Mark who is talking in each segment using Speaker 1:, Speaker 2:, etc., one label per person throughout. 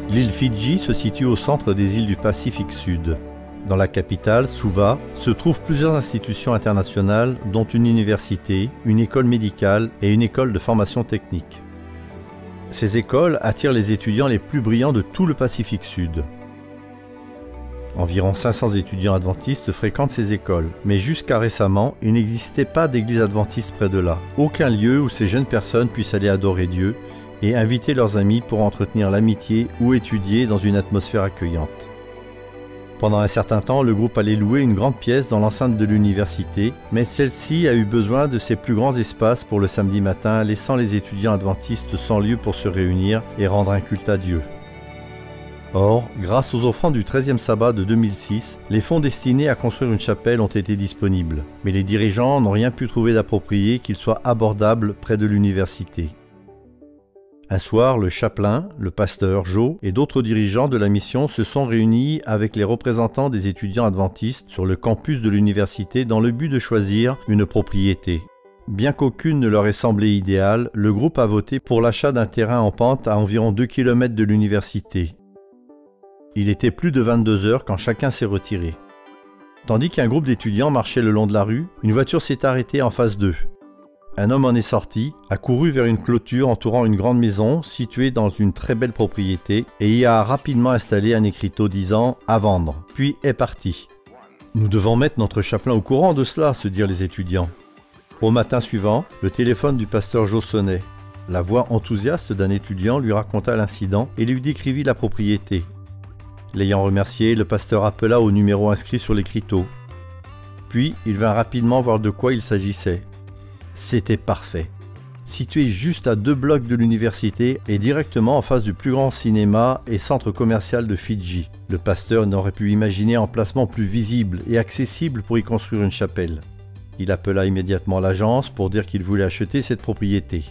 Speaker 1: L'île Fidji se situe au centre des îles du Pacifique Sud. Dans la capitale, Suva, se trouvent plusieurs institutions internationales, dont une université, une école médicale et une école de formation technique. Ces écoles attirent les étudiants les plus brillants de tout le Pacifique Sud. Environ 500 étudiants adventistes fréquentent ces écoles, mais jusqu'à récemment, il n'existait pas d'église adventiste près de là. Aucun lieu où ces jeunes personnes puissent aller adorer Dieu et inviter leurs amis pour entretenir l'amitié ou étudier dans une atmosphère accueillante. Pendant un certain temps, le groupe allait louer une grande pièce dans l'enceinte de l'université, mais celle-ci a eu besoin de ses plus grands espaces pour le samedi matin, laissant les étudiants adventistes sans lieu pour se réunir et rendre un culte à Dieu. Or, grâce aux offrandes du 13e sabbat de 2006, les fonds destinés à construire une chapelle ont été disponibles, mais les dirigeants n'ont rien pu trouver d'approprié qu'il soit abordable près de l'université. Un soir, le chapelain, le pasteur Joe et d'autres dirigeants de la mission se sont réunis avec les représentants des étudiants adventistes sur le campus de l'université dans le but de choisir une propriété. Bien qu'aucune ne leur ait semblé idéale, le groupe a voté pour l'achat d'un terrain en pente à environ 2 km de l'université. Il était plus de 22 heures quand chacun s'est retiré. Tandis qu'un groupe d'étudiants marchait le long de la rue, une voiture s'est arrêtée en face d'eux. Un homme en est sorti, a couru vers une clôture entourant une grande maison située dans une très belle propriété et y a rapidement installé un écriteau disant « à vendre », puis est parti. Nous devons mettre notre chapelain au courant de cela, se dirent les étudiants. Au matin suivant, le téléphone du pasteur Joe sonnait. La voix enthousiaste d'un étudiant lui raconta l'incident et lui décrivit la propriété. L'ayant remercié, le pasteur appela au numéro inscrit sur l'écriteau. Puis, il vint rapidement voir de quoi il s'agissait. C'était parfait. Situé juste à 2 blocs de l'université et directement en face du plus grand cinéma et centre commercial de Fidji, le pasteur n'aurait pu imaginer un emplacement plus visible et accessible pour y construire une chapelle. Il appela immédiatement l'agence pour dire qu'il voulait acheter cette propriété.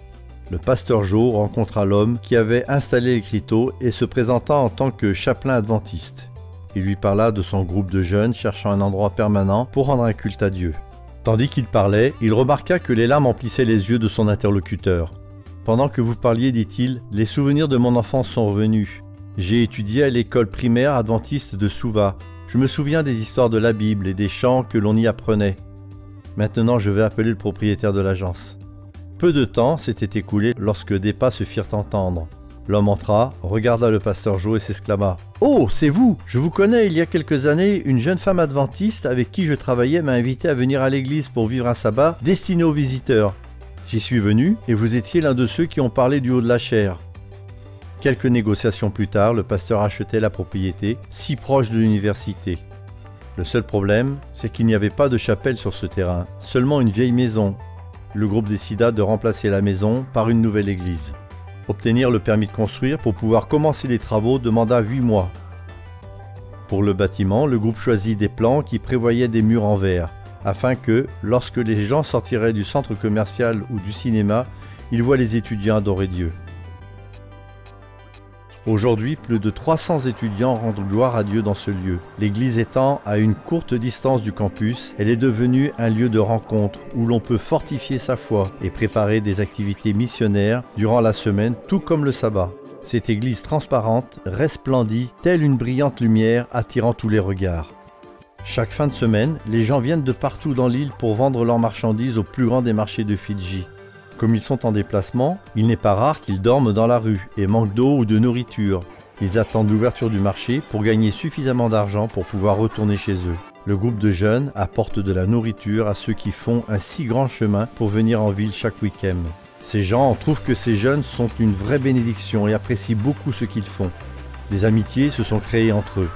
Speaker 1: Le pasteur Joe rencontra l'homme qui avait installé l'écriteau et se présenta en tant que chapelain adventiste. Il lui parla de son groupe de jeunes cherchant un endroit permanent pour rendre un culte à Dieu. Tandis qu'il parlait, il remarqua que les larmes emplissaient les yeux de son interlocuteur. « Pendant que vous parliez, dit-il, les souvenirs de mon enfance sont revenus. J'ai étudié à l'école primaire adventiste de Suva. Je me souviens des histoires de la Bible et des chants que l'on y apprenait. Maintenant, je vais appeler le propriétaire de l'agence. » Peu de temps s'était écoulé lorsque des pas se firent entendre. L'homme entra, regarda le pasteur Joe et s'exclama « Oh, c'est vous! Je vous connais, il y a quelques années, une jeune femme adventiste avec qui je travaillais m'a invité à venir à l'église pour vivre un sabbat destiné aux visiteurs. J'y suis venu et vous étiez l'un de ceux qui ont parlé du haut de la chair. » Quelques négociations plus tard, le pasteur achetait la propriété, si proche de l'université. Le seul problème, c'est qu'il n'y avait pas de chapelle sur ce terrain, seulement une vieille maison. Le groupe décida de remplacer la maison par une nouvelle église. Obtenir le permis de construire pour pouvoir commencer les travaux demanda 8 mois. Pour le bâtiment, le groupe choisit des plans qui prévoyaient des murs en verre, afin que, lorsque les gens sortiraient du centre commercial ou du cinéma, ils voient les étudiants adorer Dieu. Aujourd'hui, plus de 300 étudiants rendent gloire à Dieu dans ce lieu. L'église étant à une courte distance du campus, elle est devenue un lieu de rencontre où l'on peut fortifier sa foi et préparer des activités missionnaires durant la semaine, tout comme le sabbat. Cette église transparente resplendit telle une brillante lumière attirant tous les regards. Chaque fin de semaine, les gens viennent de partout dans l'île pour vendre leurs marchandises au plus grand des marchés de Fidji. Comme ils sont en déplacement, il n'est pas rare qu'ils dorment dans la rue et manquent d'eau ou de nourriture. Ils attendent l'ouverture du marché pour gagner suffisamment d'argent pour pouvoir retourner chez eux. Le groupe de jeunes apporte de la nourriture à ceux qui font un si grand chemin pour venir en ville chaque week-end. Ces gens trouvent que ces jeunes sont une vraie bénédiction et apprécient beaucoup ce qu'ils font. Des amitiés se sont créées entre eux.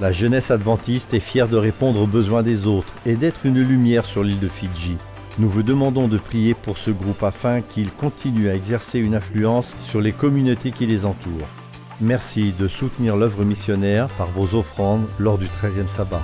Speaker 1: La jeunesse adventiste est fière de répondre aux besoins des autres et d'être une lumière sur l'île de Fidji. Nous vous demandons de prier pour ce groupe afin qu'il continue à exercer une influence sur les communautés qui les entourent. Merci de soutenir l'œuvre missionnaire par vos offrandes lors du 13e sabbat.